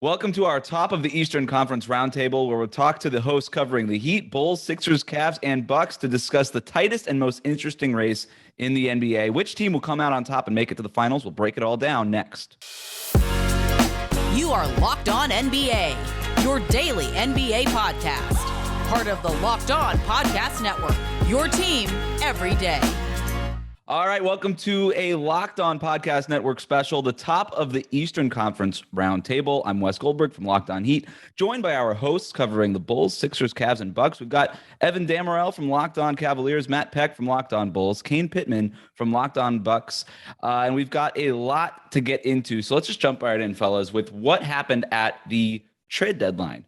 Welcome to our top of the Eastern Conference Roundtable, where we'll talk to the hosts covering the Heat, Bulls, Sixers, Cavs, and Bucks to discuss the tightest and most interesting race in the NBA. Which team will come out on top and make it to the finals? We'll break it all down next. You are Locked On NBA, your daily NBA podcast. Part of the Locked On Podcast Network, your team every day. All right, welcome to a Locked On Podcast Network special, the top of the Eastern Conference Roundtable. I'm Wes Goldberg from Locked On Heat, joined by our hosts covering the Bulls, Sixers, Cavs, and Bucks. We've got Evan Dammarell from Locked On Cavaliers, Matt Peck from Locked On Bulls, Kane Pitman from Locked On Bucks, and we've got a lot to get into. So let's just jump right in, fellas, with what happened at the trade deadline.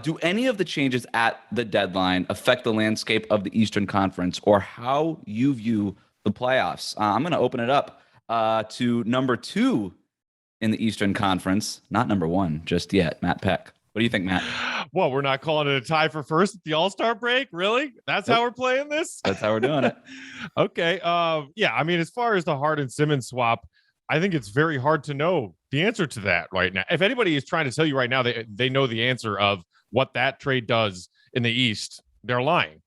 Do any of the changes at the deadline affect the landscape of the Eastern Conference or how you view the playoffs? I'm going to open it up to number 2 in the Eastern Conference, not number 1 just yet. Matt Peck. What do you think, Matt? Well, we're not calling it a tie for first at the All-Star break, really? That's how we're playing this? That's how we're doing it. Okay. Yeah, I mean, as far as the Harden-Simmons swap, I think it's very hard to know the answer to that right now. If anybody is trying to tell you right now they know the answer of what that trade does in the East, they're lying.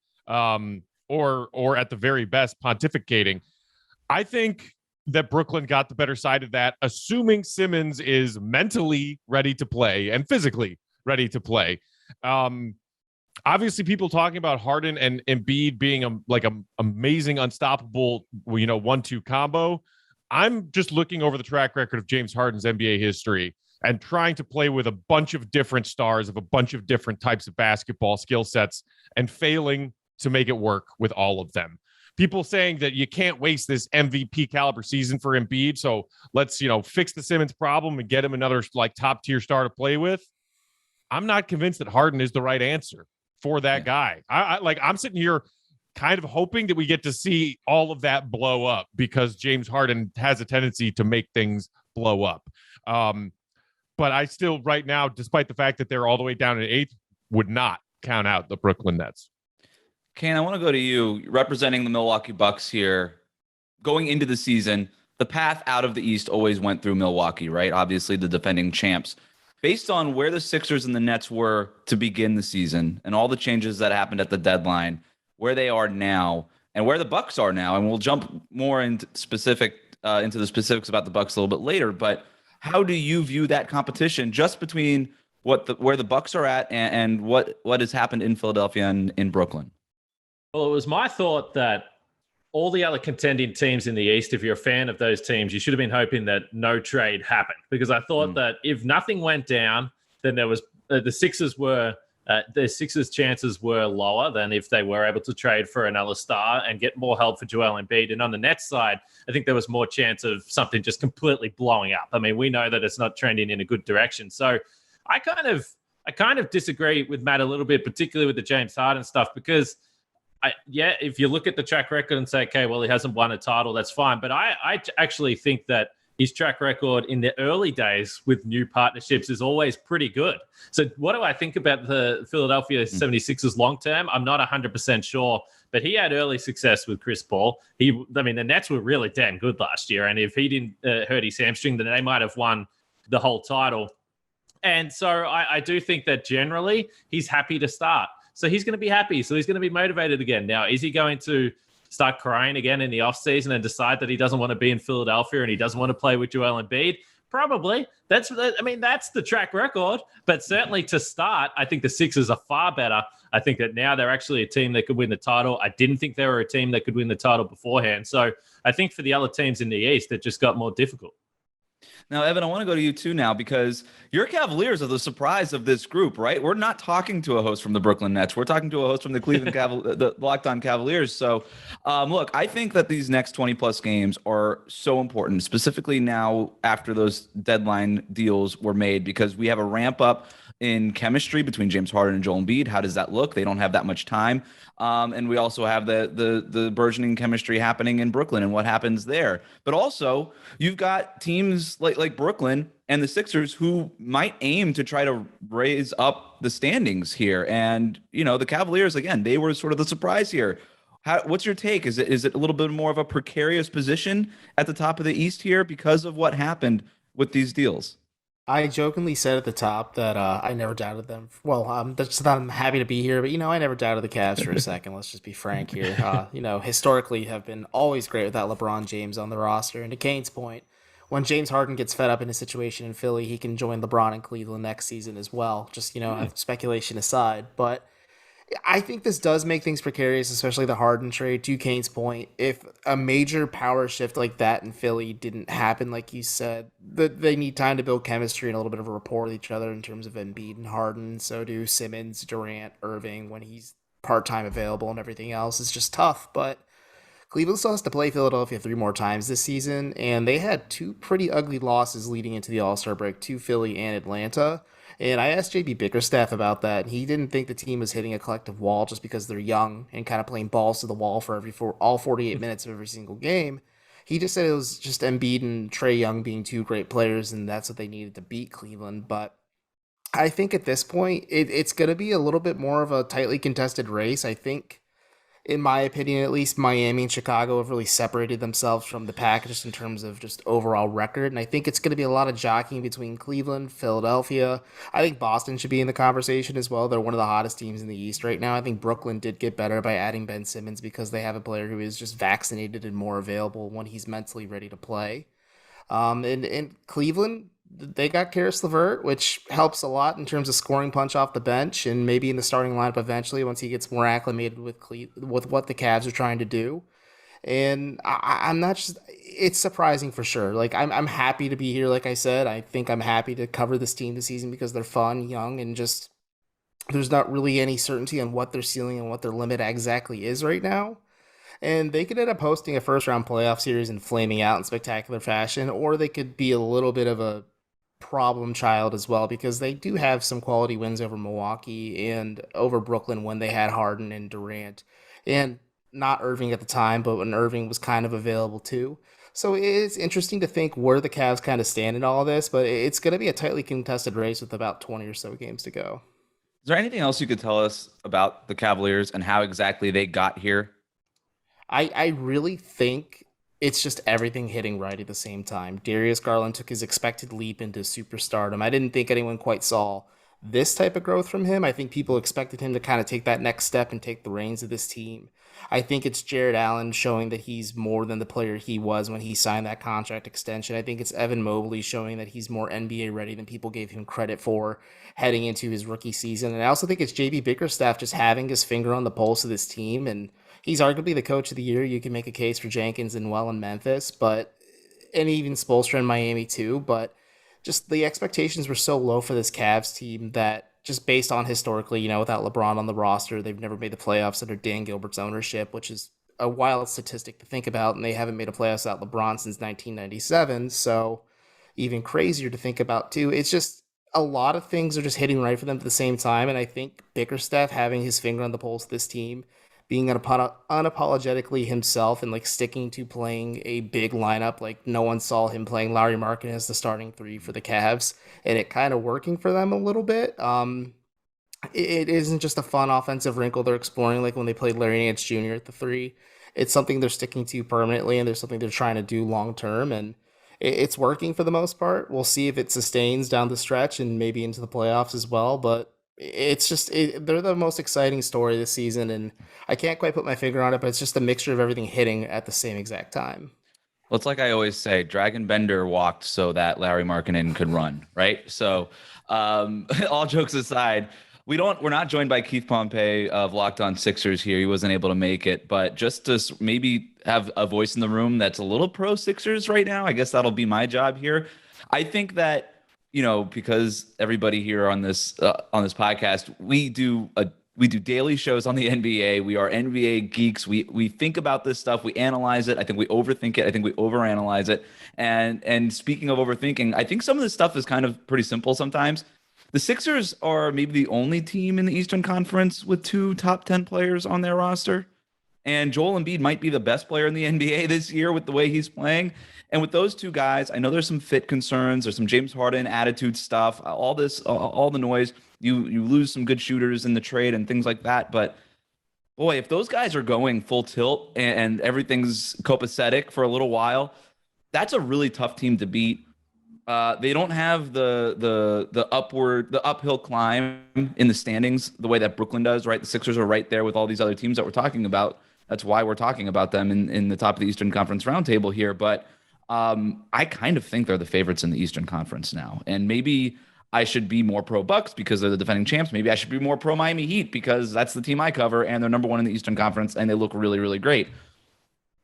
Or at the very best, pontificating. I think that Brooklyn got the better side of that, assuming Simmons is mentally ready to play and physically ready to play. Obviously, people talking about Harden and Embiid being a amazing, unstoppable, 1-2 combo. I'm just looking over the track record of James Harden's NBA history and trying to play with a bunch of different stars of a bunch of different types of basketball skill sets and failing to make it work with all of them. People saying that you can't waste this MVP caliber season for Embiid, so let's fix the Simmons problem and get him another top tier star to play with. I'm not convinced that Harden is the right answer for that guy. I'm sitting here kind of hoping that we get to see all of that blow up because James Harden has a tendency to make things blow up. But I still right now, despite the fact that they're all the way down at 8th, would not count out the Brooklyn Nets. Kane, I want to go to you, representing the Milwaukee Bucks here. Going into the season, the path out of the East always went through Milwaukee, right? Obviously, the defending champs. Based on where the Sixers and the Nets were to begin the season and all the changes that happened at the deadline, where they are now and where the Bucks are now, and we'll jump more into the specifics about the Bucks a little bit later, but how do you view that competition just between where the Bucks are at and what has happened in Philadelphia and in Brooklyn? Well, it was my thought that all the other contending teams in the East, if you're a fan of those teams, you should have been hoping that no trade happened, because I thought that if nothing went down, then there was the Sixers chances were lower than if they were able to trade for another star and get more help for Joel Embiid. And on the Nets side, I think there was more chance of something just completely blowing up. I mean, we know that it's not trending in a good direction. So I kind of disagree with Matt a little bit, particularly with the James Harden stuff, because if you look at the track record and say, okay, well, he hasn't won a title, that's fine. But I actually think that his track record in the early days with new partnerships is always pretty good. So what do I think about the Philadelphia 76ers long term? I'm not 100% sure, but he had early success with Chris Paul. The Nets were really damn good last year. And if he didn't hurt his hamstring, then they might have won the whole title. And so I do think that generally he's happy to start. So he's going to be happy. So he's going to be motivated again. Now, is he going to start crying again in the offseason and decide that he doesn't want to be in Philadelphia and he doesn't want to play with Joel Embiid? Probably. That's the track record. But certainly to start, I think the Sixers are far better. I think that now they're actually a team that could win the title. I didn't think they were a team that could win the title beforehand. So I think for the other teams in the East, it just got more difficult. Now, Evan, I want to go to you too now, because your Cavaliers are the surprise of this group, right? We're not talking to a host from the Brooklyn Nets. We're talking to a host from the Cleveland the Locked On Cavaliers. So, look, I think that these next 20-plus games are so important, specifically now after those deadline deals were made, because we have a ramp up in chemistry between James Harden and Joel Embiid. How does that look? They don't have that much time. And we also have the burgeoning chemistry happening in Brooklyn and what happens there. But also, you've got teams like Brooklyn and the Sixers who might aim to try to raise up the standings here. And, the Cavaliers, again, they were sort of the surprise here. What's your take? Is it a little bit more of a precarious position at the top of the East here because of what happened with these deals? I jokingly said at the top that I never doubted them. Well, that's that I'm happy to be here, but I never doubted the Cavs for a second. Let's just be frank here. Historically have been always great without LeBron James on the roster. And to Kane's point, when James Harden gets fed up in a situation in Philly, he can join LeBron in Cleveland next season as well. Just speculation aside, but I think this does make things precarious, especially the Harden trade. To Kane's point, if a major power shift like that in Philly didn't happen, like you said, that they need time to build chemistry and a little bit of a rapport with each other in terms of Embiid and Harden. So do Simmons, Durant, Irving when he's part-time available, and everything else is just tough. But Cleveland still has to play Philadelphia 3 more times this season, and they had 2 pretty ugly losses leading into the All-Star break to Philly and Atlanta. And I asked JB Bickerstaff about that, and he didn't think the team was hitting a collective wall just because they're young and kind of playing balls to the wall for all 48 minutes of every single game. He just said it was just Embiid and Trae Young being 2 great players, and that's what they needed to beat Cleveland. But I think at this point, it's going to be a little bit more of a tightly contested race. I think, in my opinion, at least, Miami and Chicago have really separated themselves from the pack just in terms of just overall record. And I think it's going to be a lot of jockeying between Cleveland, Philadelphia. I think Boston should be in the conversation as well. They're one of the hottest teams in the East right now. I think Brooklyn did get better by adding Ben Simmons because they have a player who is just vaccinated and more available when he's mentally ready to play. And Cleveland, they got Karis LeVert, which helps a lot in terms of scoring punch off the bench and maybe in the starting lineup eventually once he gets more acclimated with what the Cavs are trying to do. And I'm not just, it's surprising for sure. Like I'm happy to be here. Like I said, I think I'm happy to cover this team this season because they're fun, young, and just there's not really any certainty on what their ceiling and what their limit exactly is right now. And they could end up hosting a first round playoff series and flaming out in spectacular fashion, or they could be a little bit of a problem child as well because they do have some quality wins over Milwaukee and over Brooklyn when they had Harden and Durant and not Irving at the time, but when Irving was kind of available too. So it's interesting to think where the Cavs kind of stand in all of this, but it's going to be a tightly contested race with about 20 or so games to go. Is there anything else you could tell us about the Cavaliers and how exactly they got here? I really think it's just everything hitting right at the same time. Darius Garland took his expected leap into superstardom. I didn't think anyone quite saw this type of growth from him. I think people expected him to kind of take that next step and take the reins of this team. I think it's Jared Allen showing that he's more than the player he was when he signed that contract extension. I think it's Evan Mobley showing that he's more NBA ready than people gave him credit for heading into his rookie season. And I also think it's JB Bickerstaff just having his finger on the pulse of this team, and he's arguably the coach of the year. You can make a case for Jenkins and in Memphis, and even Spoelstra in Miami too. But just the expectations were so low for this Cavs team that just based on historically, without LeBron on the roster, they've never made the playoffs under Dan Gilbert's ownership, which is a wild statistic to think about. And they haven't made a playoffs without LeBron since 1997. So even crazier to think about too. It's just a lot of things are just hitting right for them at the same time. And I think Bickerstaff having his finger on the pulse of this team, being unapologetically himself and sticking to playing a big lineup. Like no one saw him playing Lauri Markkanen as the starting 3 for the Cavs, and it kind of working for them a little bit. It isn't just a fun offensive wrinkle they're exploring like when they played Larry Nance Jr. at the 3. It's something they're sticking to permanently, and there's something they're trying to do long term, and it's working for the most part. We'll see if it sustains down the stretch and maybe into the playoffs as well, but it's just they're the most exciting story this season, and I can't quite put my finger on it, but it's just a mixture of everything hitting at the same exact time. Well, it's like I always say, Dragon Bender walked so that Larry Markkanen could run, right? So all jokes aside, we're not joined by Keith Pompey of Locked On Sixers here. He wasn't able to make it, but just to maybe have a voice in the room that's a little pro Sixers right now, I guess that'll be my job here. I think that, because everybody here on this podcast, we do daily shows on the NBA. We are NBA geeks. We think about this stuff. We analyze it. I think we overthink it. I think we overanalyze it. And speaking of overthinking, I think some of this stuff is kind of pretty simple sometimes. The Sixers are maybe the only team in the Eastern Conference with 2 top 10 players on their roster. And Joel Embiid might be the best player in the NBA this year with the way he's playing. And with those 2 guys, I know there's some fit concerns. There's some James Harden attitude stuff, all the noise. You lose some good shooters in the trade and things like that. But boy, if those guys are going full tilt and everything's copacetic for a little while, that's a really tough team to beat. They don't have the uphill climb in the standings the way that Brooklyn does, right? The Sixers are right there with all these other teams that we're talking about. That's why we're talking about them in the top of the Eastern Conference Roundtable here. But I kind of think they're the favorites in the Eastern Conference now. And maybe I should be more pro Bucks because they're the defending champs. Maybe I should be more pro Miami Heat because that's the team I cover and they're number one in the Eastern Conference and they look really, really great.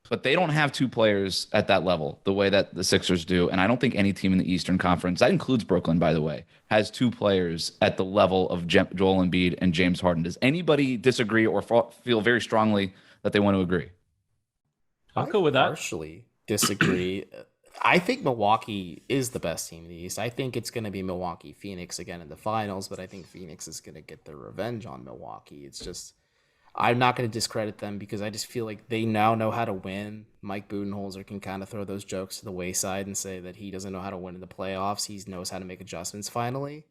But they don't have two players at that level the way that the Sixers do. And I don't think any team in the Eastern Conference, that includes Brooklyn, by the way, has two players at the level of Joel Embiid and James Harden. Does anybody disagree or feel very strongly that they want to agree? I'm cool with that. Partially disagree. I think Milwaukee is the best team in the East. I think it's going to be Milwaukee Phoenix again in the finals, but I think Phoenix is going to get their revenge on Milwaukee. It's just, I'm not going to discredit them because I just feel like they now know how to win. Mike Budenholzer can kind of throw those jokes to the wayside and say that he doesn't know how to win in the playoffs. He knows how to make adjustments finally.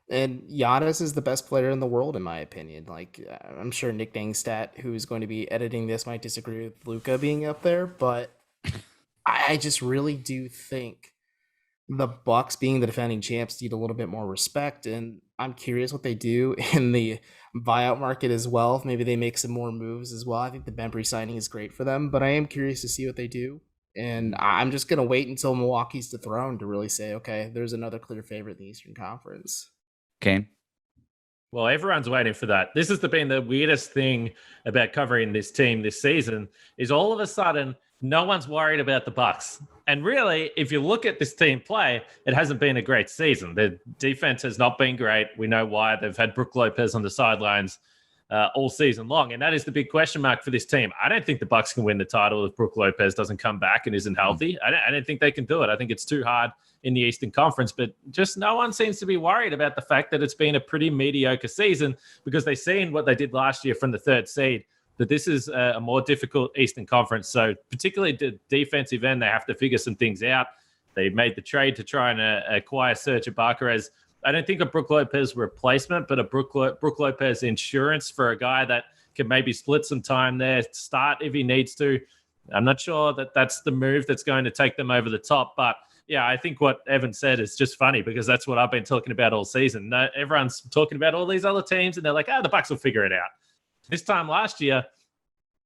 And Giannis is the best player in the world, in my opinion. Like, I'm sure Nick Dangstadt, who's going to be editing this, might disagree with Luka being up there, but I just really do think the Bucks, being the defending champs, need a little bit more respect. And I'm curious what they do in the buyout market as well. Maybe they make some more moves as well. I think the Bembry signing is great for them, but I am curious to see what they do. And I'm just going to wait until Milwaukee's dethroned to really say, okay, there's another clear favorite in the Eastern Conference. Kane? Well, everyone's waiting for that. This has been the weirdest thing about covering this team this season is all of a sudden, no one's worried about the Bucks. And really, if you look at this team play, it hasn't been a great season. The defense has not been great. We know why. They've had Brook Lopez on the sidelines all season long. And that is the big question mark for this team. I don't think the Bucks can win the title if Brook Lopez doesn't come back and isn't healthy. I don't think they can do it. I think it's too hard in the Eastern Conference, but just no one seems to be worried about the fact that it's been a pretty mediocre season because they've seen what they did last year from the third seed, that this is a more difficult Eastern Conference. So particularly the defensive end, they have to figure some things out. They made the trade to try and acquire Serge Ibaka. I don't think a Brook Lopez replacement, but a Brook Lopez insurance for a guy that can maybe split some time there, start if he needs to. I'm not sure that that's the move that's going to take them over the top, but yeah, I think what Evan said is just funny because that's what I've been talking about all season. Everyone's talking about all these other teams and they're like, the Bucks will figure it out. This time last year,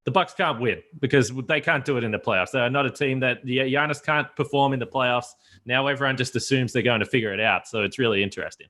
the Bucks can't win because they can't do it in the playoffs. They're not a team that Giannis can't perform in the playoffs. Now everyone just assumes they're going to figure it out. So it's really interesting.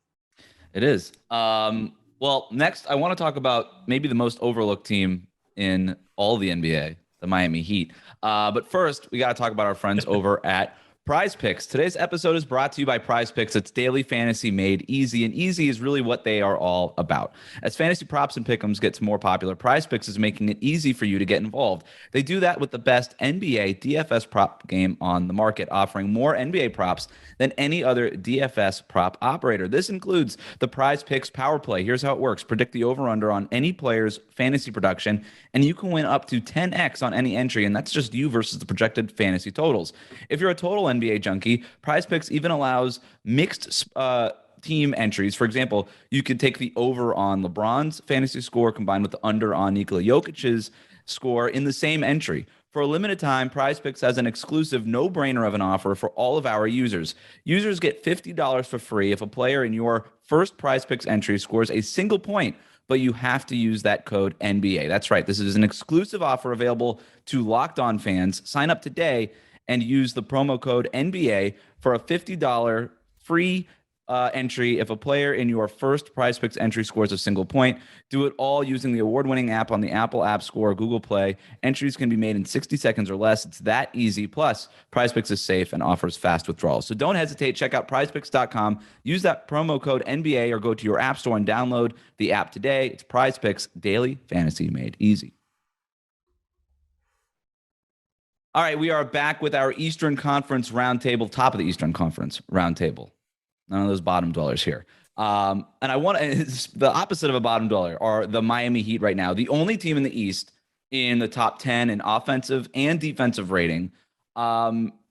It is. Well, next I want to talk about maybe the most overlooked team in all the NBA, the Miami Heat. But first, we got to talk about our friends over at Prize Picks. Today's episode is brought to you by Prize Picks. It's daily fantasy made easy, and easy is really what they are all about. As fantasy props and pick'ems gets more popular, Prize Picks is making it easy for you to get involved. They do that with the best NBA DFS prop game on the market, offering more NBA props than any other DFS prop operator. This includes the Prize Picks Power Play. Here's how it works. Predict the over-under on any player's fantasy production, and you can win up to 10x on any entry, and that's just you versus the projected fantasy totals. If you're a total NBA junkie, Prize Picks even allows mixed team entries. For example, you could take the over on LeBron's fantasy score combined with the under on Nikola Jokic's score in the same entry. For a limited time, Prize Picks has an exclusive no-brainer of an offer for all of our users. Users get $50 for free if a player in your first Prize Picks entry scores a single point, but you have to use that code NBA. That's right. This is an exclusive offer available to Locked On fans. Sign up today and use the promo code NBA for a $50 free entry if a player in your first Prize Picks entry scores a single point. Do it all using the award-winning app on the Apple App Store or Google Play. Entries can be made in 60 seconds or less. It's that easy. Plus, Prize Picks is safe and offers fast withdrawals. So don't hesitate. Check out prizepicks.com. Use that promo code NBA or go to your app store and download the app today. It's Prize Picks, daily fantasy made easy. All right, we are back with our Eastern Conference Roundtable, top of the Eastern Conference Roundtable. None of those bottom dwellers here. And I want to, the opposite of a bottom dweller are the Miami Heat right now. The only team in the East in the top 10 in offensive and defensive rating.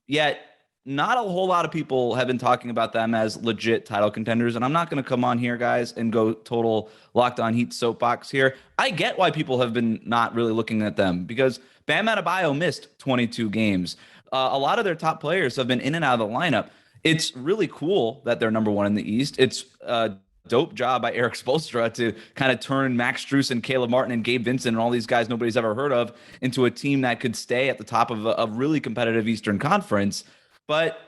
Yet not a whole lot of people have been talking about them as legit title contenders. And I'm not going to come on here, guys, and go total Locked On Heat soapbox here. I get why people have been not really looking at them because Bam Adebayo missed 22 games. A lot of their top players have been in and out of the lineup. It's really cool that they're number one in the East. It's a dope job by Eric Spoelstra to kind of turn Max Strus and Caleb Martin and Gabe Vincent and all these guys nobody's ever heard of into a team that could stay at the top of a really competitive Eastern Conference. But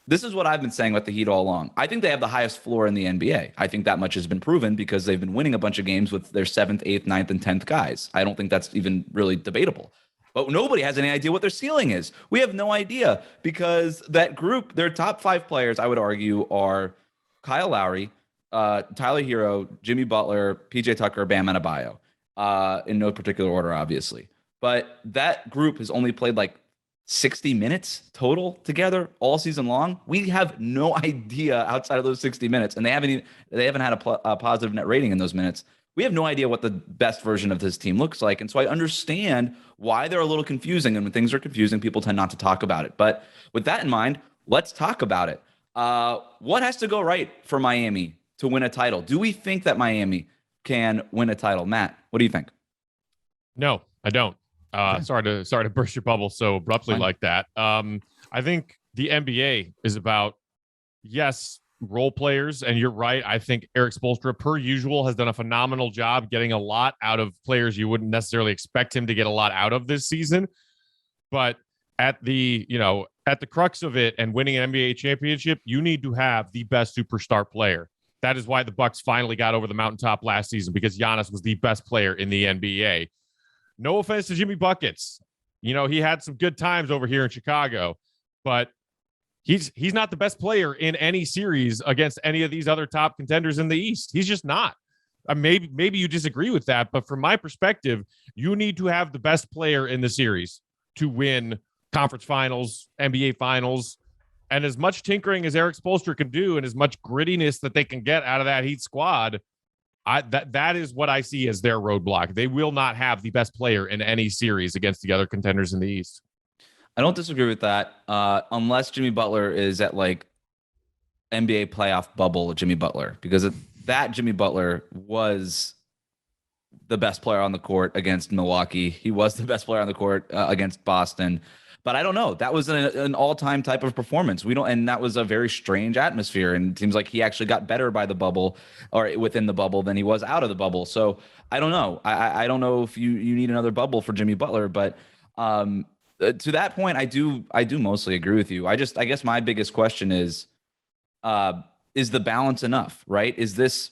this is what I've been saying about the Heat all along. I think they have the highest floor in the NBA. I think that much has been proven because they've been winning a bunch of games with their 7th, 8th, 9th, and 10th guys. I don't think that's even really debatable. But nobody has any idea what their ceiling is. We have no idea because that group, their top 5 players, I would argue, are Kyle Lowry, Tyler Hero, Jimmy Butler, PJ Tucker, Bam Adebayo, in no particular order, obviously. But that group has only played like 60 minutes total together all season long. We have no idea outside of those 60 minutes, and they haven't had a positive net rating in those minutes. We have no idea what the best version of this team looks like. And so I understand why they're a little confusing. And when things are confusing, people tend not to talk about it. But with that in mind, let's talk about it. What has to go right for Miami to win a title? Do we think that Miami can win a title? Matt, what do you think? No, I don't. Sorry to burst your bubble so abruptly like that. I think the NBA is about, yes, role players, and you're right. I think Eric Spoelstra, per usual, has done a phenomenal job getting a lot out of players you wouldn't necessarily expect him to get a lot out of this season. But at the crux of it and winning an NBA championship, you need to have the best superstar player. That is why the Bucks finally got over the mountaintop last season, because Giannis was the best player in the NBA. No offense to Jimmy Buckets. He had some good times over here in Chicago, but he's not the best player in any series against any of these other top contenders in the East. He's just not. Maybe you disagree with that, but from my perspective, you need to have the best player in the series to win conference finals, NBA finals, and as much tinkering as Eric Spoelstra can do and as much grittiness that they can get out of that Heat squad, that is what I see as their roadblock. They will not have the best player in any series against the other contenders in the East. I don't disagree with that, unless Jimmy Butler is at like NBA playoff bubble Jimmy Butler, because that Jimmy Butler was the best player on the court against Milwaukee. He was the best player on the court against Boston. But I don't know. That was an all-time type of performance. And that was a very strange atmosphere. And it seems like he actually got better by the bubble or within the bubble than he was out of the bubble. So I don't know. I don't know if you need another bubble for Jimmy Butler, but to that point, I do mostly agree with you. I guess my biggest question is the balance enough, right? Is this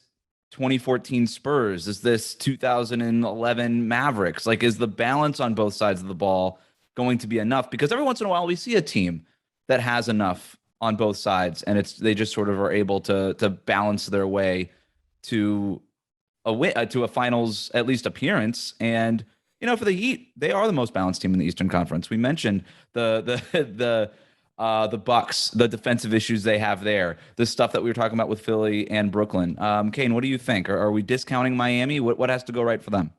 2014 Spurs? Is this 2011 Mavericks? Like, is the balance on both sides of the ball going to be enough? Because every once in a while we see a team that has enough on both sides, and they just sort of are able to balance their way to a win, to a finals at least appearance. And for the Heat, they are the most balanced team in the Eastern Conference. We mentioned the Bucks, the defensive issues they have there, the stuff that we were talking about with Philly and Brooklyn. Kane, what do you think? Are we discounting Miami? What has to go right for them?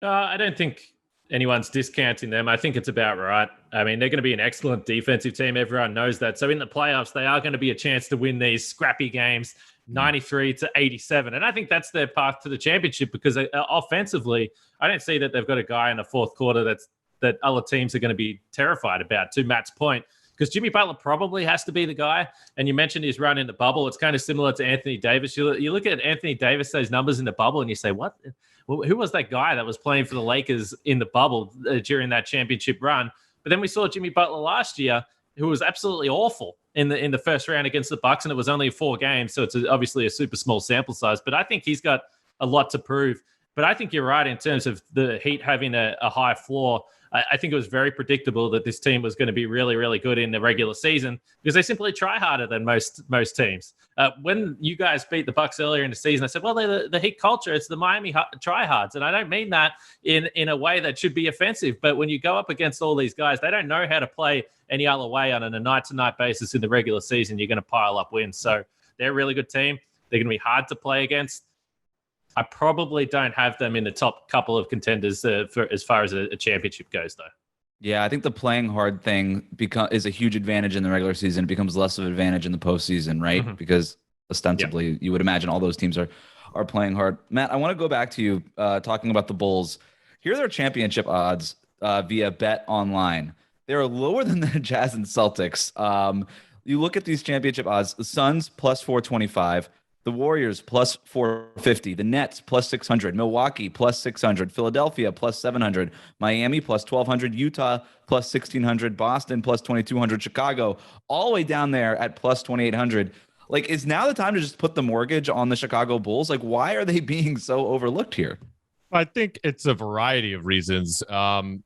I don't think anyone's discounting them. I think it's about right. I mean, they're going to be an excellent defensive team. Everyone knows that. So in the playoffs, they are going to be a chance to win these scrappy games, 93-87. And I think that's their path to the championship, because offensively, I don't see that they've got a guy in the fourth quarter that other teams are going to be terrified about, to Matt's point. Because Jimmy Butler probably has to be the guy. And you mentioned his run in the bubble. It's kind of similar to Anthony Davis. You look at Anthony Davis, those numbers in the bubble, and you say, what? Who was that guy that was playing for the Lakers in the bubble during that championship run? But then we saw Jimmy Butler last year, who was absolutely awful in the first round against the Bucks, and it was only 4 games, so it's obviously a super small sample size. But I think he's got a lot to prove. But I think you're right in terms of the Heat having a high floor. I think it was very predictable that this team was going to be really, really good in the regular season, because they simply try harder than most teams. When you guys beat the Bucks earlier in the season, I said, well, they're the Heat culture. It's the Miami tryhards. And I don't mean that in a way that should be offensive. But when you go up against all these guys, they don't know how to play any other way on a night-to-night basis in the regular season. You're going to pile up wins. So they're a really good team. They're going to be hard to play against. I probably don't have them in the top couple of contenders for as far as a championship goes, though. Yeah, I think the playing hard thing is a huge advantage in the regular season. It becomes less of an advantage in the postseason, right? Mm-hmm. Because ostensibly, you would imagine all those teams are playing hard. Matt, I want to go back to you talking about the Bulls. Here are their championship odds via Betonline. They're lower than the Jazz and Celtics. You look at these championship odds, the Suns plus 425, the Warriors plus 450, the Nets plus 600, Milwaukee plus 600, Philadelphia plus 700, Miami plus 1200, Utah plus 1600, Boston plus 2200, Chicago all the way down there at plus 2800. Like, is now the time to just put the mortgage on the Chicago Bulls? Like, why are they being so overlooked here? I think it's a variety of reasons.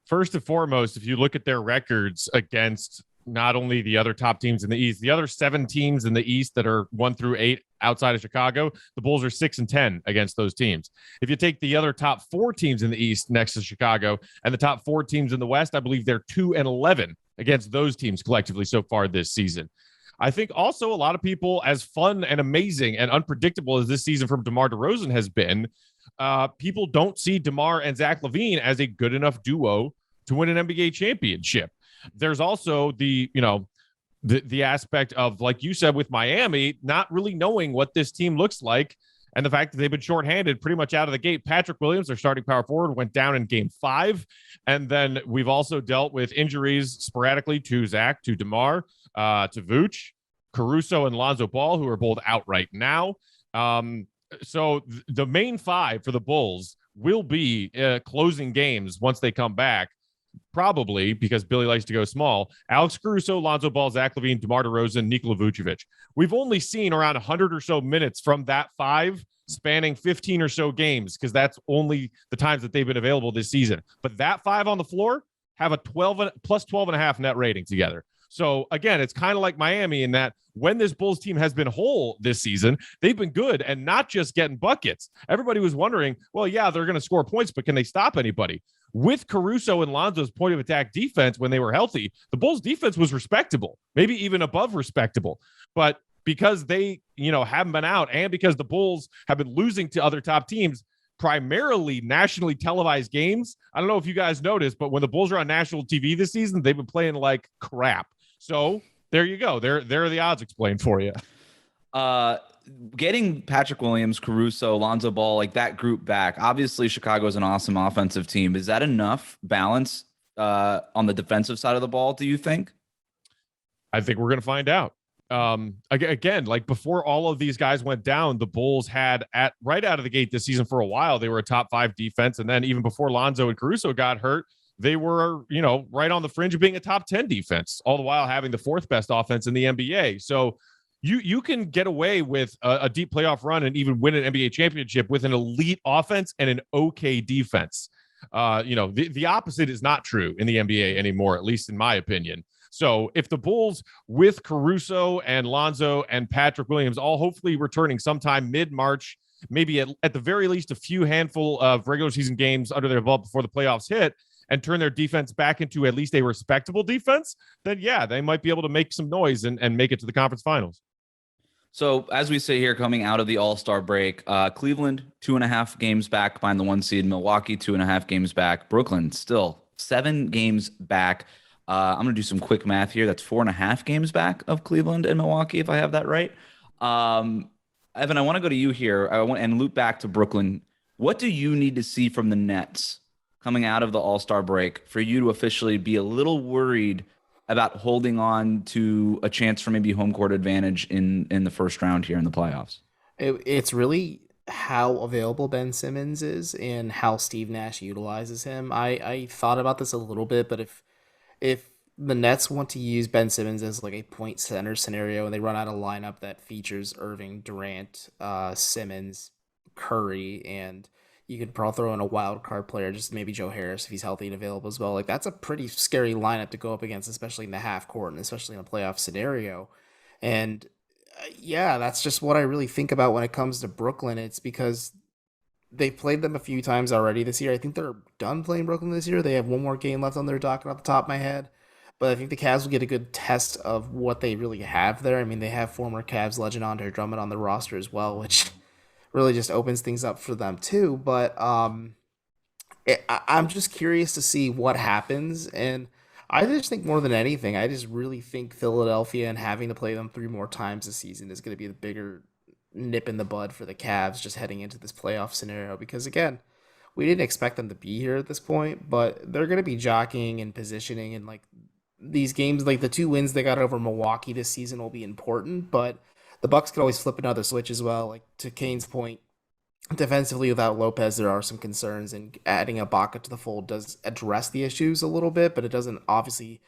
First and foremost, if you look at their records against not only the other top teams in the East, the other 7 teams in the East that are 1 through 8 outside of Chicago, the Bulls are 6-10 against those teams. If you take the other top 4 teams in the East next to Chicago and the top 4 teams in the West, I believe they're 2-11 against those teams collectively so far this season. I think also a lot of people, as fun and amazing and unpredictable as this season from DeMar DeRozan has been, people don't see DeMar and Zach LaVine as a good enough duo to win an NBA championship. There's also the aspect of, like you said, with Miami, not really knowing what this team looks like, and the fact that they've been shorthanded pretty much out of the gate. Patrick Williams, their starting power forward, went down in Game 5, and then we've also dealt with injuries sporadically to Zach, to DeMar, to Vooch, Caruso, and Lonzo Ball, who are both out right now. So the main 5 for the Bulls will be closing games once they come back. Probably because Billy likes to go small. Alex Caruso, Lonzo Ball, Zach LaVine, DeMar DeRozan, Nikola Vucevic. We've only seen around 100 or so minutes from that 5 spanning 15 or so games, because that's only the times that they've been available this season. But that 5 on the floor have a 12.5 net rating together. So again, it's kind of like Miami in that when this Bulls team has been whole this season, they've been good and not just getting buckets. Everybody was wondering, well, yeah, they're going to score points, but can they stop anybody? With Caruso and Lonzo's point of attack defense, when they were healthy, the Bulls defense was respectable, maybe even above respectable. But because they, haven't been out, and because the Bulls have been losing to other top teams, primarily nationally televised games. I don't know if you guys noticed, but when the Bulls are on national TV this season, they've been playing like crap. So there you go. There are the odds explained for you. Getting Patrick Williams, Caruso, Lonzo Ball, like that group back. Obviously, Chicago is an awesome offensive team. Is that enough balance on the defensive side of the ball, do you think? I think we're going to find out. Again, like before all of these guys went down, the Bulls had right out of the gate this season for a while, they were a top 5 defense. And then even before Lonzo and Caruso got hurt, they were, right on the fringe of being a top 10 defense, all the while having the 4th best offense in the NBA. So you can get away with a deep playoff run and even win an NBA championship with an elite offense and an okay defense. The opposite is not true in the NBA anymore, at least in my opinion. So if the Bulls with Caruso and Lonzo and Patrick Williams all hopefully returning sometime mid-March, maybe at the very least a few handful of regular season games under their belt before the playoffs hit, and turn their defense back into at least a respectable defense, then yeah, they might be able to make some noise and make it to the conference finals. So as we sit here coming out of the All-Star break, Cleveland 2.5 games back behind the 1 seed, Milwaukee 2.5 games back, Brooklyn still 7 games back. I'm going to do some quick math here. That's 4.5 games back of Cleveland and Milwaukee, if I have that right. Evan, I want to go to you here. And loop back to Brooklyn. What do you need to see from the Nets coming out of the All-Star break for you to officially be a little worried about holding on to a chance for maybe home court advantage in the first round here in the playoffs? It's really how available Ben Simmons is and how Steve Nash utilizes him. I thought about this a little bit, but if the Nets want to use Ben Simmons as like a point center scenario and they run out a lineup that features Irving, Durant, Simmons, Curry, and you could probably throw in a wild card player, just maybe Joe Harris if he's healthy and available as well. Like, that's a pretty scary lineup to go up against, especially in the half court and especially in a playoff scenario. And yeah, that's just what I really think about when it comes to Brooklyn. It's because they've played them a few times already this year. I think they're done playing Brooklyn this year. They have one more game left on their docket off the top of my head. But I think the Cavs will get a good test of what they really have there. I mean, they have former Cavs legend Andre Drummond on the roster as well, which really just opens things up for them too. But I'm just curious to see what happens. And I just think more than anything, I just really think Philadelphia and having to play them 3 more times this season is going to be the bigger nip in the bud for the Cavs just heading into this playoff scenario. Because again, we didn't expect them to be here at this point, but they're going to be jockeying and positioning and like these games, like the 2 wins they got over Milwaukee this season, will be important, but the Bucks could always flip another switch as well. Like to Kane's point, defensively without Lopez, there are some concerns, and adding Ibaka to the fold does address the issues a little bit, but it doesn't obviously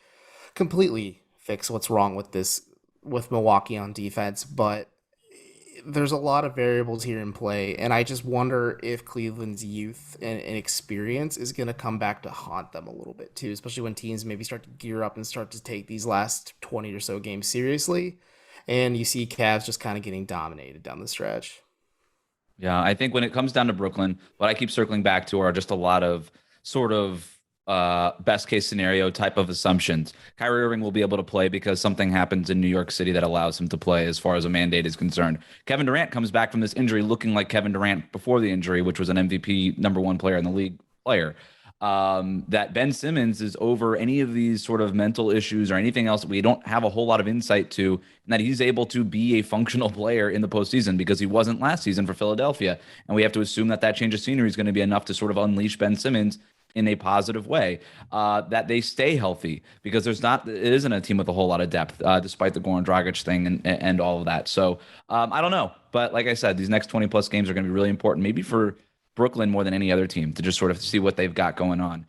completely fix what's wrong with Milwaukee on defense. But there's a lot of variables here in play, and I just wonder if Cleveland's youth and experience is going to come back to haunt them a little bit too, especially when teams maybe start to gear up and start to take these last 20 or so games seriously, and you see Cavs just kind of getting dominated down the stretch. Yeah, I think when it comes down to Brooklyn, what I keep circling back to are just a lot of sort of best case scenario type of assumptions. Kyrie Irving will be able to play because something happens in New York City that allows him to play as far as a mandate is concerned. Kevin Durant comes back from this injury looking like Kevin Durant before the injury, which was an MVP #1 player in the league player. That Ben Simmons is over any of these sort of mental issues or anything else that we don't have a whole lot of insight to, and that he's able to be a functional player in the postseason because he wasn't last season for Philadelphia. And we have to assume that change of scenery is going to be enough to sort of unleash Ben Simmons in a positive way, that they stay healthy, because it isn't a team with a whole lot of depth, despite the Goran Dragic thing and all of that. So I don't know. But like I said, these next 20 plus games are going to be really important, maybe for Brooklyn more than any other team, to just sort of see what they've got going on.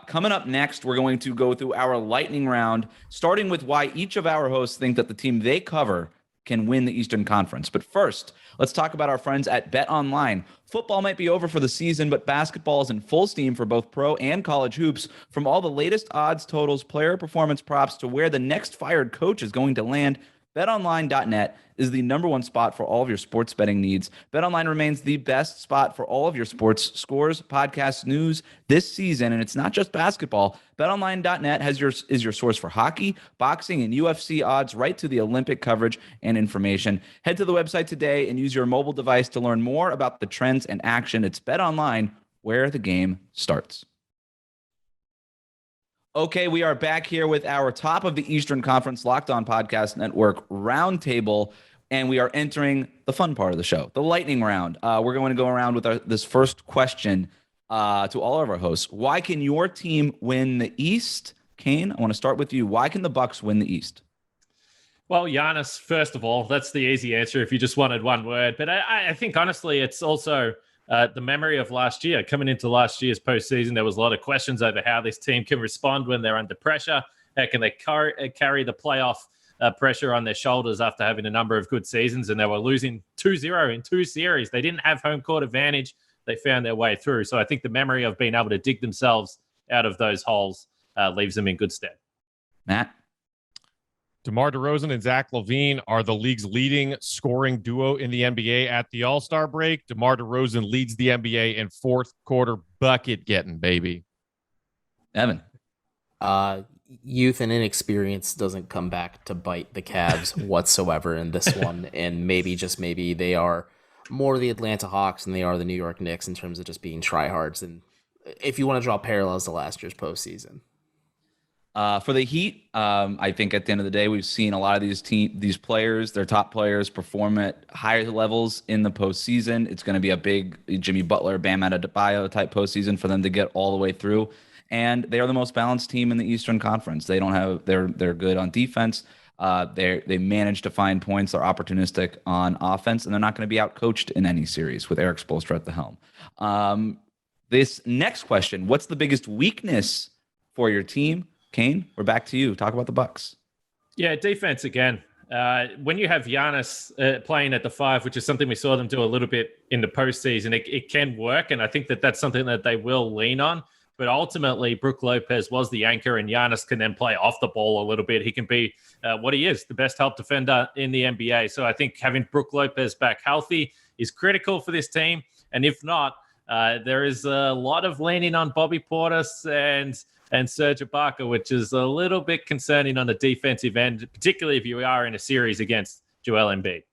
Coming up next, we're going to go through our lightning round, starting with why each of our hosts think that the team they cover can win the Eastern Conference. But first, let's talk about our friends at Betonline. Football might be over for the season, but basketball is in full steam for both pro and college hoops. From all the latest odds, totals, player performance props to where the next fired coach is going to land, BetOnline.net is the #1 spot for all of your sports betting needs. BetOnline remains the best spot for all of your sports scores, podcasts, news this season, and it's not just basketball. BetOnline.net is your source for hockey, boxing, and UFC odds, right to the Olympic coverage and information. Head to the website today and use your mobile device to learn more about the trends and action. It's BetOnline, where the game starts. Okay, we are back here with our top of the Eastern Conference Locked On Podcast Network Roundtable, and we are entering the fun part of the show, the lightning round. We're going to go around with this first question to all of our hosts. Why can your team win the East? Kane, I want to start with you. Why can the Bucks win the East? Well, Giannis, first of all, that's the easy answer if you just wanted one word. But I think, honestly, it's also the memory of last year. Coming into last year's postseason, there was a lot of questions over how this team can respond when they're under pressure. How can they carry the playoff pressure on their shoulders after having a number of good seasons? And they were losing 2-0 in 2 series. They didn't have home court advantage. They found their way through. So I think the memory of being able to dig themselves out of those holes leaves them in good stead. Matt? DeMar DeRozan and Zach LaVine are the league's leading scoring duo in the NBA at the All-Star break. DeMar DeRozan leads the NBA in fourth quarter bucket getting, baby. Evan? Youth and inexperience doesn't come back to bite the Cavs whatsoever in this one, and maybe, just maybe, they are more the Atlanta Hawks than they are the New York Knicks in terms of just being tryhards, and if you want to draw parallels to last year's postseason. For the Heat, I think at the end of the day, we've seen a lot of these players, their top players, perform at higher levels in the postseason. It's going to be a big Jimmy Butler, Bam Adebayo type postseason for them to get all the way through. And they are the most balanced team in the Eastern Conference. They're good on defense. They manage to find points. They're opportunistic on offense, and they're not going to be outcoached in any series with Eric Spoelstra at the helm. This next question: what's the biggest weakness for your team? Kane, we're back to you. Talk about the Bucks. Yeah, defense again. When you have Giannis playing at the 5, which is something we saw them do a little bit in the postseason, it can work, and I think that's something that they will lean on. But ultimately, Brook Lopez was the anchor, and Giannis can then play off the ball a little bit. He can be what he is, the best help defender in the NBA. So I think having Brook Lopez back healthy is critical for this team. And if not, there is a lot of leaning on Bobby Portis and Serge Ibaka, which is a little bit concerning on the defensive end, particularly if you are in a series against Joel Embiid.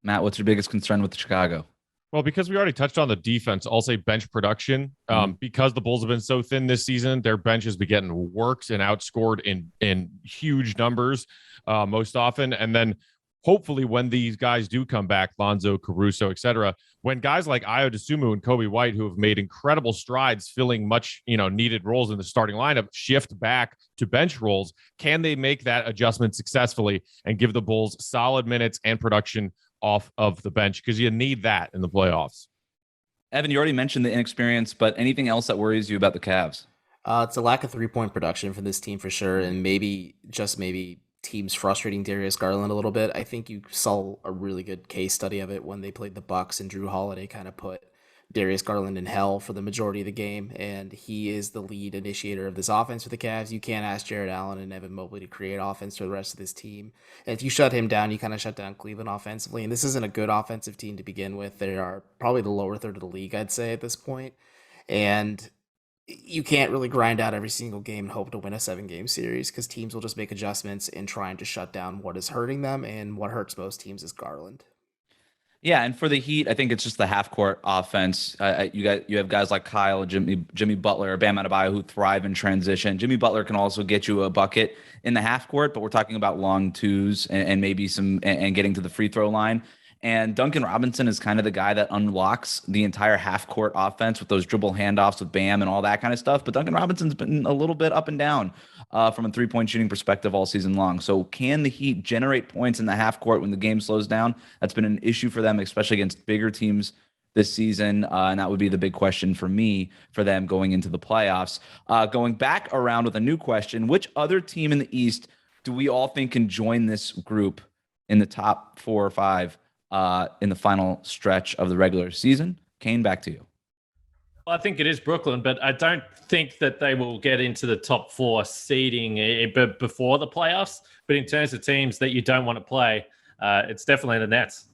Matt, what's your biggest concern with Chicago? Well, because we already touched on the defense, I'll say bench production. Because the Bulls have been so thin this season, their bench has been getting worked and outscored in huge numbers most often. And then hopefully when these guys do come back, Lonzo, Caruso, etc., when guys like Ayo Dosunmu and Kobe White, who have made incredible strides filling much, needed roles in the starting lineup, shift back to bench roles, can they make that adjustment successfully and give the Bulls solid minutes and production off of the bench? Because you need that in the playoffs. Evan, you already mentioned the inexperience, but anything else that worries you about the Cavs? It's a lack of 3-point production for this team for sure, and maybe teams frustrating Darius Garland a little bit. I think you saw a really good case study of it when they played the Bucks, and Drew Holiday kind of put Darius Garland in hell for the majority of the game, and he is the lead initiator of this offense for the Cavs. You can't ask Jared Allen and Evan Mobley to create offense for the rest of this team. And if you shut him down, you kind of shut down Cleveland offensively, and this isn't a good offensive team to begin with. They are probably the lower third of the league, I'd say, at this point. And you can't really grind out every single game and hope to win a 7-game series, because teams will just make adjustments in trying to shut down what is hurting them, and what hurts most teams is Garland. Yeah, and for the Heat, I think it's just the half-court offense. You have guys like Kyle, Jimmy Butler, Bam Adebayo who thrive in transition. Jimmy Butler can also get you a bucket in the half-court, but we're talking about long twos and maybe and getting to the free throw line. And Duncan Robinson is kind of the guy that unlocks the entire half-court offense with those dribble handoffs with Bam and all that kind of stuff. But Duncan Robinson's been a little bit up and down from a three-point shooting perspective all season long. So can the Heat generate points in the half-court when the game slows down? That's been an issue for them, especially against bigger teams this season. And that would be the big question for me for them going into the playoffs. Going back around with a new question, which other team in the East do we all think can join this group in the top 4 or 5 in the final stretch of the regular season? Kane, back to you. Well, I think it is Brooklyn, but I don't think that they will get into the top 4 seeding before the playoffs. But in terms of teams that you don't want to play, it's definitely the Nets.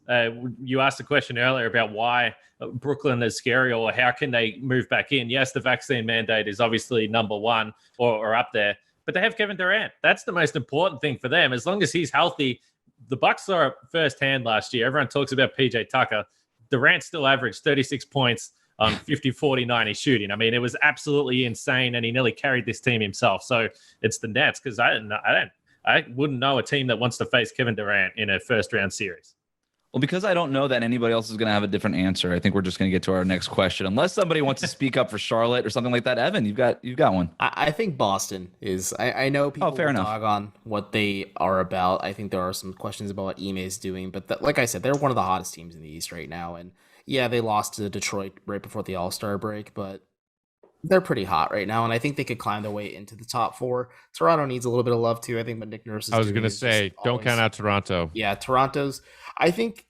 You asked a question earlier about why Brooklyn is scary, or how can they move back in. Yes, the vaccine mandate is obviously number 1 or up there, but they have Kevin Durant. That's the most important thing for them. As long as he's healthy, the Bucks saw it firsthand last year. Everyone talks about PJ Tucker. Durant still averaged 36 points on 50, 40, 90 shooting. I mean, it was absolutely insane, and he nearly carried this team himself. So it's the Nets, because I wouldn't know a team that wants to face Kevin Durant in a first-round series. Well, because I don't know that anybody else is going to have a different answer, I think we're just going to get to our next question. Unless somebody wants to speak up for Charlotte or something like that. Evan, you've got one. I think Boston is. I know people dog on what they are about. I think there are some questions about what Ime is doing, but like I said, they're one of the hottest teams in the East right now. And yeah, they lost to Detroit right before the All-Star break, but they're pretty hot right now, and I think they could climb their way into the top 4. Toronto needs a little bit of love too. I think what Nick Nurse is I was going to say, don't count out Toronto. Yeah, Toronto's. I think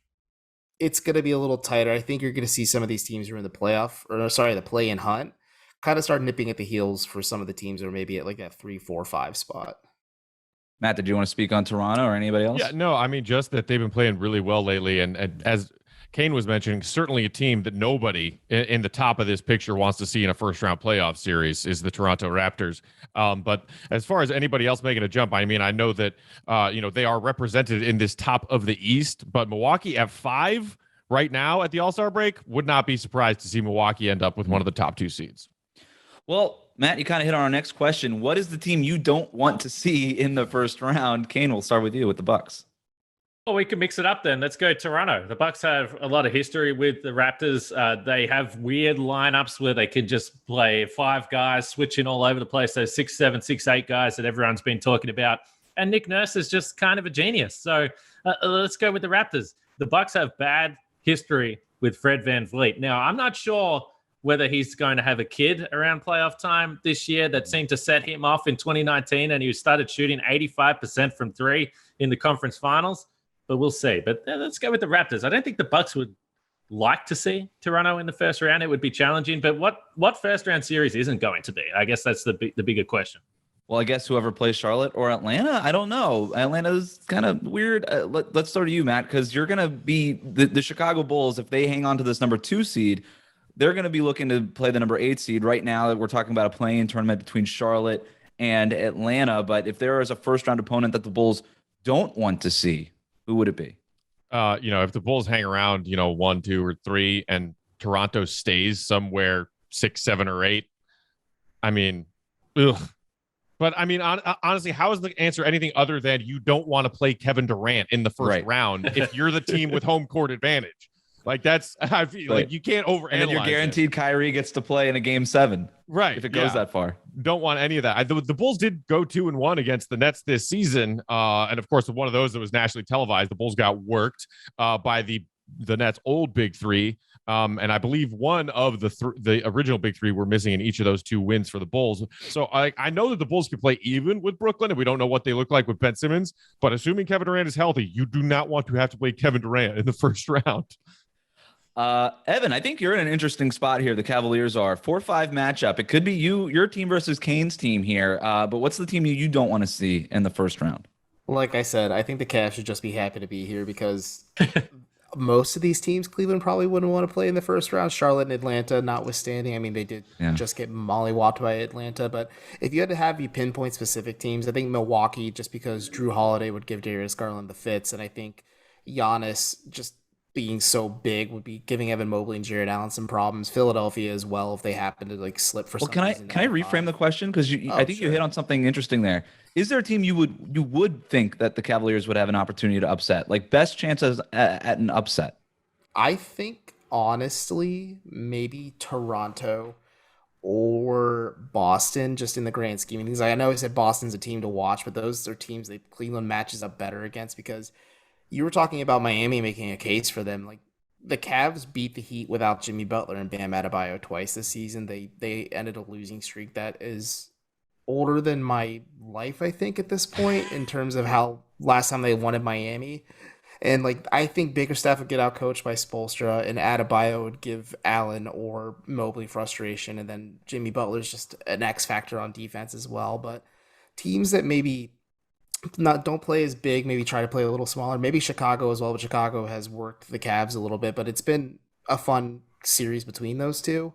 it's going to be a little tighter. I think you're going to see some of these teams who are in the play-in hunt kind of start nipping at the heels for some of the teams that are maybe at like that 3, 4, 5 spot. Matt, did you want to speak on Toronto or anybody else? Yeah, no, I mean, just that they've been playing really well lately, and as Kane was mentioning, certainly a team that nobody in the top of this picture wants to see in a first-round playoff series is the Toronto Raptors. But as far as anybody else making a jump, I mean, I know that they are represented in this top of the East, but Milwaukee at 5 right now at the All-Star break, would not be surprised to see Milwaukee end up with one of the top 2 seeds. Well, Matt, you kind of hit on our next question. What is the team you don't want to see in the first round? Kane, we'll start with you with the Bucks. Well, we can mix it up then. Let's go Toronto. The Bucks have a lot of history with the Raptors. They have weird lineups where they can just play 5 guys, switching all over the place. Those 6, 7, 6, 8 guys that everyone's been talking about. And Nick Nurse is just kind of a genius. So let's go with the Raptors. The Bucks have bad history with Fred VanVleet. Now, I'm not sure whether he's going to have a kid around playoff time this year. That seemed to set him off in 2019, and he started shooting 85% from 3 in the conference finals. But we'll see. But let's go with the Raptors. I don't think the Bucks would like to see Toronto in the first round. It would be challenging. But what first round series isn't going to be? I guess that's the bigger question. Well, I guess whoever plays Charlotte or Atlanta, I don't know. Atlanta's kind of weird. Let's start with you, Matt, because you're going to be the Chicago Bulls. If they hang on to this number 2 seed, they're going to be looking to play the number 8 seed. Right now, we're talking about a play-in tournament between Charlotte and Atlanta. But if there is a first round opponent that the Bulls don't want to see, who would it be? If the Bulls hang around, 1, 2, or 3, and Toronto stays somewhere 6, 7, or 8, I mean, But I mean, honestly, how is the answer anything other than you don't want to play Kevin Durant in the first round if you're the team with home court advantage? Like that's, I feel like you can't overanalyze. And then you're guaranteed Kyrie gets to play in a game 7, right? If it goes that far. Don't want any of that. The Bulls did go 2-1 against the Nets this season, and of course, one of those that was nationally televised. The Bulls got worked by the Nets' old big three. And I believe one of the original big three were missing in each of those 2 wins for the Bulls. So I know that the Bulls could play even with Brooklyn, and we don't know what they look like with Ben Simmons. But assuming Kevin Durant is healthy, you do not want to have to play Kevin Durant in the first round. Evan, I think you're in an interesting spot here. The Cavaliers are 4-5 matchup. It could be your team versus Kane's team here. But what's the team you don't want to see in the first round? Like I said, I think the Cavs should just be happy to be here because most of these teams, Cleveland probably wouldn't want to play in the first round. Charlotte and Atlanta notwithstanding. I mean, they did just get mollywopped by Atlanta. But if you had to have you pinpoint specific teams, I think Milwaukee, just because Drew Holiday would give Darius Garland the fits. And I think Giannis just being so big would be giving Evan Mobley and Jared Allen some problems. Philadelphia as well, if they happen to like slip for some reason. Can I reframe the question? Because I think you hit on something interesting there. Is there a team you would think that the Cavaliers would have an opportunity to upset? Like best chances at an upset? I think honestly, maybe Toronto or Boston, just in the grand scheme of things. I know I said Boston's a team to watch, but those are teams that Cleveland matches up better against because you were talking about Miami making a case for them. Like the Cavs beat the Heat without Jimmy Butler and Bam Adebayo twice this season. They ended a losing streak that is older than my life, I think, at this point, in terms of how last time they won in Miami. And like I think Bickerstaff would get out coached by Spoelstra, and Adebayo would give Allen or Mobley frustration, and then Jimmy Butler's just an X factor on defense as well. But teams that maybe don't play as big, maybe try to play a little smaller. Maybe Chicago as well, but Chicago has worked the Cavs a little bit. But it's been a fun series between those two.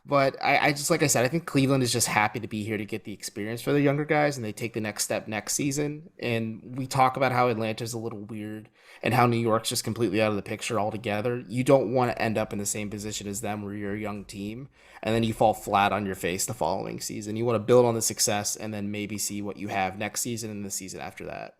But I just, like I said, I think Cleveland is just happy to be here to get the experience for the younger guys, and they take the next step next season. And we talk about how Atlanta's a little weird and how New York's just completely out of the picture altogether. You don't want to end up in the same position as them where you're a young team and then you fall flat on your face the following season. You want to build on the success and then maybe see what you have next season and the season after that.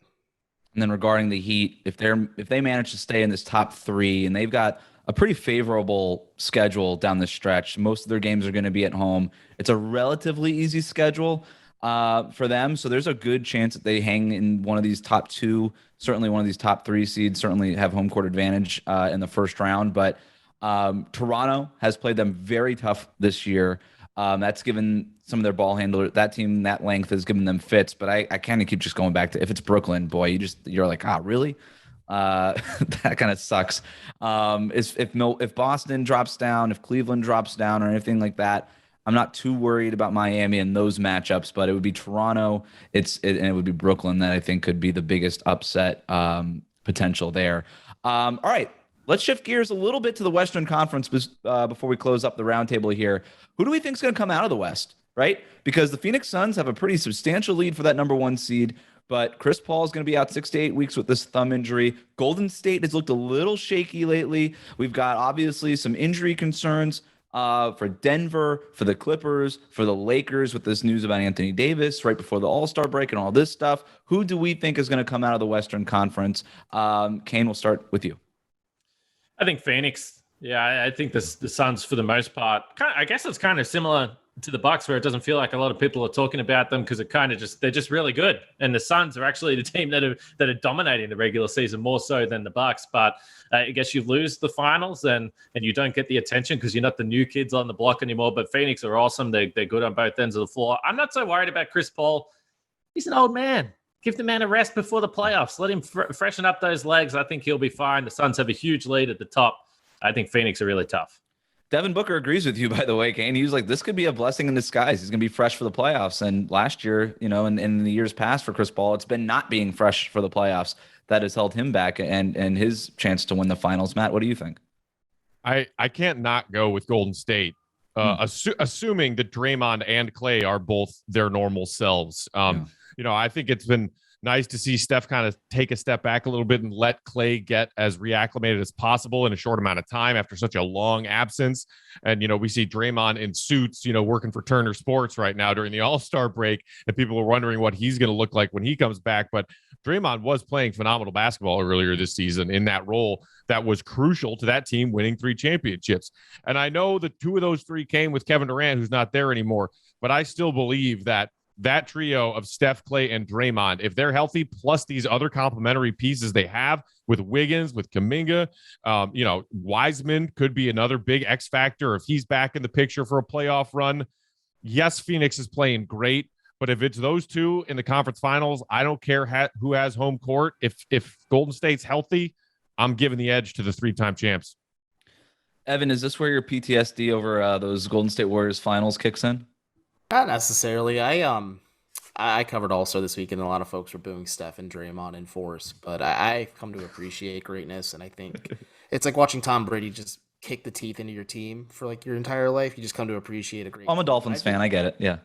And then regarding the Heat, if they manage to stay in this top 3, and they've got a pretty favorable schedule down the stretch. Most of their games are going to be at home. It's a relatively easy schedule for them. So there's a good chance that they hang in one of these top 2, certainly one of these top 3 seeds, certainly have home court advantage in the first round. But Toronto has played them very tough this year. That's given some of their ball handler, that team, that length has given them fits. But I kind of keep just going back to, if it's Brooklyn, boy, you're like, really? That kind of sucks. If Boston drops down, if Cleveland drops down or anything like that, I'm not too worried about Miami and those matchups, but it would be Toronto and it would be Brooklyn that I think could be the biggest upset potential there. All right, let's shift gears a little bit to the Western Conference before we close up the roundtable here. Who do we think is going to come out of the West, right? Because the Phoenix Suns have a pretty substantial lead for that number 1 seed. But Chris Paul is going to be out 6 to 8 weeks with this thumb injury. Golden State has looked a little shaky lately. We've got obviously some injury concerns for Denver, for the Clippers, for the Lakers with this news about Anthony Davis right before the All-Star break and all this stuff. Who do we think is going to come out of the Western Conference? Kane, we'll start with you. I think Phoenix. Yeah, I think the Suns, for the most part, I guess it's kind of similar to the Bucks, where it doesn't feel like a lot of people are talking about them because they're just really good. And the Suns are actually the team that are dominating the regular season more so than the Bucks. But I guess you lose the finals and you don't get the attention because you're not the new kids on the block anymore. But Phoenix are awesome. They're good on both ends of the floor. I'm not so worried about Chris Paul. He's an old man. Give the man a rest before the playoffs. Let him freshen up those legs. I think he'll be fine. The Suns have a huge lead at the top. I think Phoenix are really tough. Devin Booker agrees with you, by the way, Kane. He was like, this could be a blessing in disguise. He's going to be fresh for the playoffs. And last year, and in the years past for Chris Paul, it's been not being fresh for the playoffs that has held him back and his chance to win the finals. Matt, what do you think? I can't not go with Golden State, assuming that Draymond and Clay are both their normal selves. I think it's been Nice to see Steph kind of take a step back a little bit and let Klay get as reacclimated as possible in a short amount of time after such a long absence. And, we see Draymond in suits, working for Turner Sports right now during the All-Star break, and people are wondering what he's going to look like when he comes back. But Draymond was playing phenomenal basketball earlier this season in that role that was crucial to that team winning 3 championships. And I know that 2 of those 3 came with Kevin Durant, who's not there anymore, but I still believe that trio of Steph, Klay, and Draymond, if they're healthy, plus these other complementary pieces they have with Wiggins, with Kuminga, Wiseman could be another big X factor if he's back in the picture for a playoff run. Yes, Phoenix is playing great, but if it's those 2 in the conference finals, I don't care who has home court. If Golden State's healthy, I'm giving the edge to the 3-time champs. Evan, is this where your PTSD over those Golden State Warriors finals kicks in? Not necessarily. I covered All-Star this week, and a lot of folks were booing Steph and Draymond in force, but I've come to appreciate greatness, and I think it's like watching Tom Brady just kick the teeth into your team for like your entire life. You just come to appreciate a great I'm a Dolphins fan. I get it. Yeah.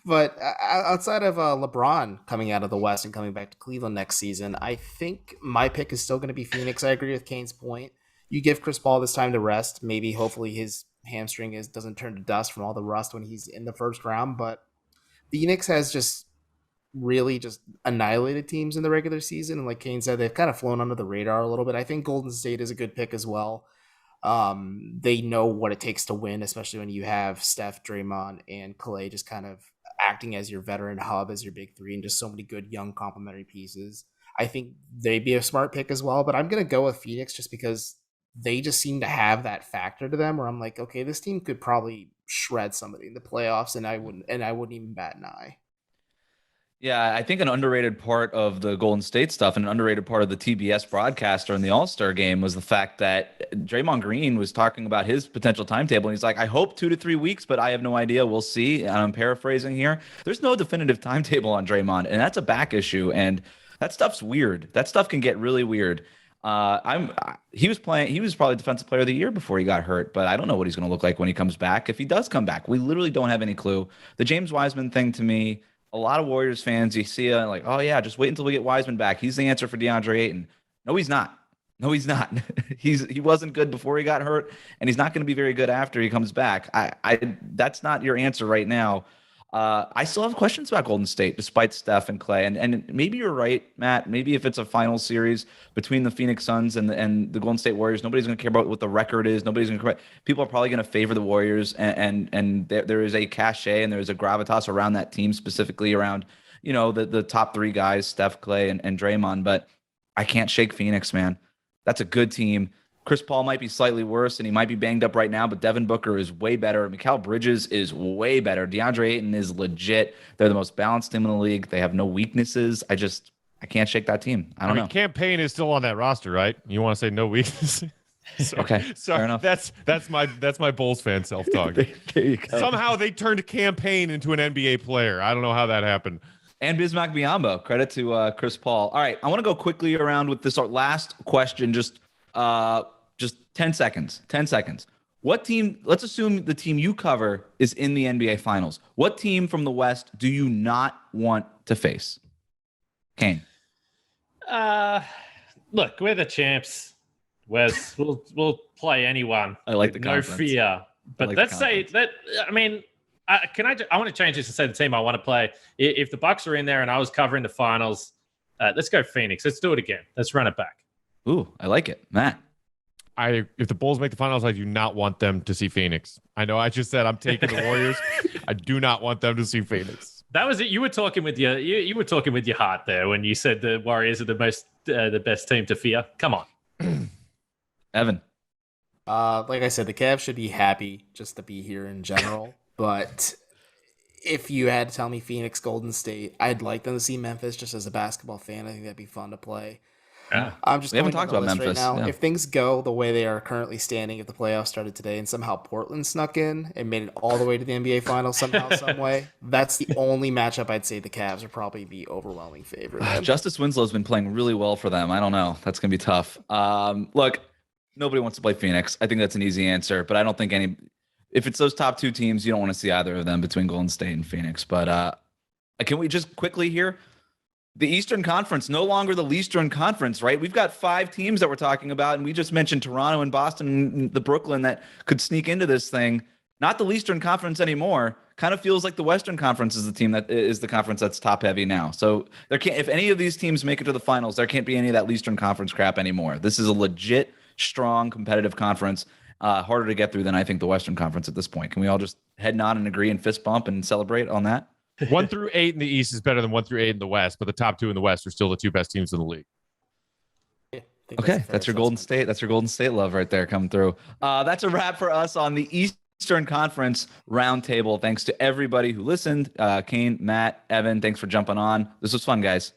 But outside of LeBron coming out of the West and coming back to Cleveland next season, I think my pick is still going to be Phoenix. I agree with Kane's point. You give Chris Paul this time to rest. Maybe, hopefully, his hamstring doesn't turn to dust from all the rust when he's in the first round. But Phoenix has just really just annihilated teams in the regular season. And like Kane said, they've kind of flown under the radar a little bit. I think Golden State is a good pick as well. They know what it takes to win, especially when you have Steph, Draymond, and Klay just kind of acting as your veteran hub, as your big 3, and just so many good young complementary pieces. I think they'd be a smart pick as well, but I'm going to go with Phoenix just because they just seem to have that factor to them where I'm like, okay, this team could probably shred somebody in the playoffs, and I wouldn't even bat an eye. Yeah, I think an underrated part of the Golden State stuff and an underrated part of the TBS broadcaster in the All-Star game was the fact that Draymond Green was talking about his potential timetable. And he's like, I hope 2 to 3 weeks, but I have no idea. We'll see. And I'm paraphrasing here. There's no definitive timetable on Draymond, and that's a back issue. And that stuff's weird. That stuff can get really weird. He was probably Defensive Player of the Year before he got hurt, but I don't know what he's going to look like when he comes back. If he does come back, we literally don't have any clue. The James Wiseman thing, to me, a lot of Warriors fans, you see like, oh yeah, just wait until we get Wiseman back. He's the answer for DeAndre Ayton. No, he's not. No, he's not. He wasn't good before he got hurt, and he's not going to be very good after he comes back. That's not your answer right now. I still have questions about Golden State, despite Steph and Klay. And maybe you're right, Matt. Maybe if it's a final series between the Phoenix Suns and the Golden State Warriors, nobody's going to care about what the record is. Nobody's going to care. People are probably going to favor the Warriors, and there is a cachet and there is a gravitas around that team, specifically around the top 3 guys, Steph, Klay, and Draymond. But I can't shake Phoenix, man. That's a good team. Chris Paul might be slightly worse, and he might be banged up right now, but Devin Booker is way better. Mikal Bridges is way better. DeAndre Ayton is legit. They're the most balanced team in the league. They have no weaknesses. I can't shake that team. I don't know. Campaign is still on that roster, right? You want to say no weaknesses? Okay, fair enough. That's my Bulls fan self-talk. There you go. Somehow they turned Campaign into an NBA player. I don't know how that happened. And Bismack Biyombo. Credit to Chris Paul. All right, I want to go quickly around with this last question. Just 10 seconds. 10 seconds. What team, let's assume the team you cover is in the NBA Finals. What team from the West do you not want to face? Kane. Look, we're the champs, Wes. We'll play anyone. I like the no conference. Fear. But like let's say that, I mean, I want to change this and say the team I want to play. If the Bucks are in there and I was covering the finals, let's go Phoenix. Let's do it again. Let's run it back. Ooh, I like it. Matt. If the Bulls make the finals, I do not want them to see Phoenix. I know I just said I'm taking the Warriors. I do not want them to see Phoenix. That was it. You were talking with you were talking with your heart there when you said the Warriors are the best team to fear. Come on, Evan. Like I said, the Cavs should be happy just to be here in general. But if you had to tell me Phoenix, Golden State, I'd like them to see Memphis just as a basketball fan. I think that'd be fun to play. Yeah. We haven't talked about Memphis right now. Yeah. If things go the way they are currently standing, if the playoffs started today and somehow Portland snuck in and made it all the way to the NBA Finals somehow, some way, that's the only matchup I'd say the Cavs would probably be overwhelming favorite. Justice Winslow's been playing really well for them. I don't know. That's going to be tough. Look, nobody wants to play Phoenix. I think that's an easy answer, but I don't think if it's those top 2 teams, you don't want to see either of them between Golden State and Phoenix. But can we just quickly here? the Eastern Conference, no longer the Leastern Conference, right? We've got 5 teams that we're talking about, and we just mentioned Toronto and Boston and the Brooklyn that could sneak into this thing. Not the Leastern Conference anymore. Kind of feels like the Western Conference is the team that is the conference that's top heavy now. So there can't, if any of these teams make it to the finals, there can't be any of that Leastern Conference crap anymore. This is a legit, strong, competitive conference. Harder to get through than I think the Western Conference at this point. Can we all just head nod and agree and fist bump and celebrate on that? 1 through 8 in the East is better than 1 through 8 in the West, but the top 2 in the West are still the 2 best teams in the league. Okay, that's your Golden State. That's your Golden State love right there coming through. That's a wrap for us on the Eastern Conference Roundtable. Thanks to everybody who listened. Kane, Matt, Evan, thanks for jumping on. This was fun, guys.